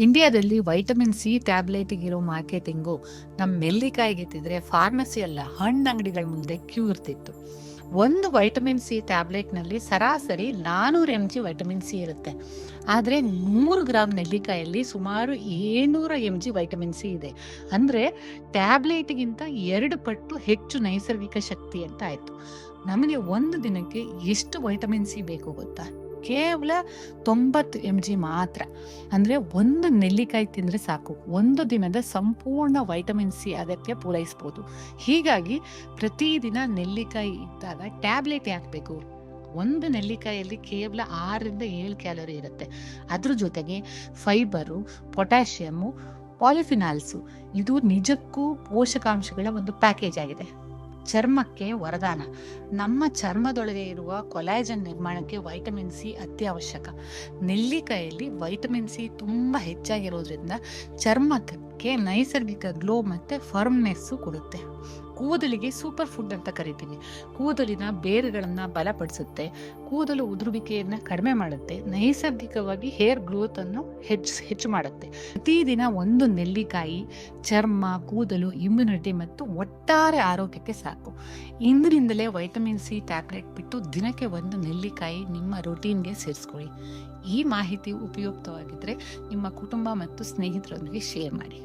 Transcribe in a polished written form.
ಇಂಡಿಯಾದಲ್ಲಿ vitamin C ಟ್ಯಾಬ್ಲೆಟಿಗಿರೋ marketing ನಮ್ಮ ನೆಲ್ಲಿಕಾಯಿಗೆ ತಿಂದರೆ ಫಾರ್ಮಸಿ ಅಲ್ಲ ಹಣ್ಣಂಗಡಿಗಳ ಮುಂದೆ ಕ್ಯೂ ಇರ್ತಿತ್ತು. ಒಂದು ವೈಟಮಿನ್ ಸಿ ಟ್ಯಾಬ್ಲೆಟ್ನಲ್ಲಿ ಸರಾಸರಿ 400 mg ವೈಟಮಿನ್ ಸಿ ಇರುತ್ತೆ. ಆದರೆ 100 ಗ್ರಾಮ್ ನೆಲ್ಲಿಕಾಯಲ್ಲಿ ಸುಮಾರು 700 mg ವೈಟಮಿನ್ ಸಿ ಇದೆ. ಅಂದರೆ ಟ್ಯಾಬ್ಲೆಟ್ಗಿಂತ 2 ಪಟ್ಟು ಹೆಚ್ಚು ನೈಸರ್ಗಿಕ ಶಕ್ತಿ ಅಂತ ಆಯಿತು. ನಮಗೆ ಒಂದು ದಿನಕ್ಕೆ ಎಷ್ಟು ವೈಟಮಿನ್ ಸಿ ಬೇಕು ಗೊತ್ತಾ? ಕೇವಲ 90 mg ಮಾತ್ರ. ಅಂದರೆ ಒಂದು ನೆಲ್ಲಿಕಾಯಿ ತಿಂದರೆ ಸಾಕು, ಒಂದು ದಿನದ ಸಂಪೂರ್ಣ ವೈಟಮಿನ್ ಸಿ ಅಗತ್ಯ ಪೂರೈಸ್ಬೋದು. ಹೀಗಾಗಿ ಪ್ರತಿದಿನ ನೆಲ್ಲಿಕಾಯಿ ಇದ್ದಾಗ ಟ್ಯಾಬ್ಲೆಟ್ ಯಾಕೆ ಬೇಕು? ಒಂದು ನೆಲ್ಲಿಕಾಯಲ್ಲಿ ಕೇವಲ 6ರಿಂದ 7 ಕ್ಯಾಲೋರಿ ಇರುತ್ತೆ. ಅದ್ರ ಜೊತೆಗೆ ಫೈಬರು, ಪೊಟ್ಯಾಷಿಯಮ್ಮು, ಪಾಲಿಫಿನಾಲ್ಸು, ಇದು ನಿಜಕ್ಕೂ ಪೋಷಕಾಂಶಗಳ ಒಂದು ಪ್ಯಾಕೇಜ್ ಆಗಿದೆ. ಚರ್ಮಕ್ಕೆ ವರದಾನ. ನಮ್ಮ ಚರ್ಮದೊಳಗೆ ಇರುವ ಕೊಲಾಜನ್ ನಿರ್ಮಾಣಕ್ಕೆ ವೈಟಮಿನ್ ಸಿ ಅತ್ಯವಶ್ಯಕ. ನೆಲ್ಲಿಕಾಯಲ್ಲಿ ವೈಟಮಿನ್ ಸಿ ತುಂಬ ಹೆಚ್ಚಾಗಿರೋದ್ರಿಂದ ಚರ್ಮಕ್ಕೆ ನೈಸರ್ಗಿಕ ಗ್ಲೋ ಮತ್ತು ಫರ್ಮ್ನೆಸ್ಸು ಕೊಡುತ್ತೆ. ಕೂದಲಿಗೆ ಸೂಪರ್ ಫುಡ್ ಅಂತ ಕರಿತೀವಿ. ಕೂದಲಿನ ಬೇರುಗಳನ್ನು ಬಲಪಡಿಸುತ್ತೆ, ಕೂದಲು ಉದುರುವಿಕೆಯನ್ನು ಕಡಿಮೆ ಮಾಡುತ್ತೆ, ನೈಸರ್ಗಿಕವಾಗಿ ಹೇರ್ ಗ್ರೋತನ್ನು ಹೆಚ್ಚು ಮಾಡುತ್ತೆ. ಪ್ರತಿದಿನ ಒಂದು ನೆಲ್ಲಿಕಾಯಿ ಚರ್ಮ, ಕೂದಲು, ಇಮ್ಯುನಿಟಿ ಮತ್ತು ಒಟ್ಟಾರೆ ಆರೋಗ್ಯಕ್ಕೆ ಸಾಕು. ಇಂದಿನಿಂದಲೇ ವೈಟಮಿನ್ ಸಿ ಟ್ಯಾಬ್ಲೆಟ್ ಬಿಟ್ಟು ದಿನಕ್ಕೆ ಒಂದು ನೆಲ್ಲಿಕಾಯಿ ನಿಮ್ಮ ರೂಟೀನ್ಗೆ ಸೇರಿಸ್ಕೊಳ್ಳಿ. ಈ ಮಾಹಿತಿ ಉಪಯುಕ್ತವಾಗಿದ್ದರೆ ನಿಮ್ಮ ಕುಟುಂಬ ಮತ್ತು ಸ್ನೇಹಿತರೊಂದಿಗೆ ಶೇರ್ ಮಾಡಿ.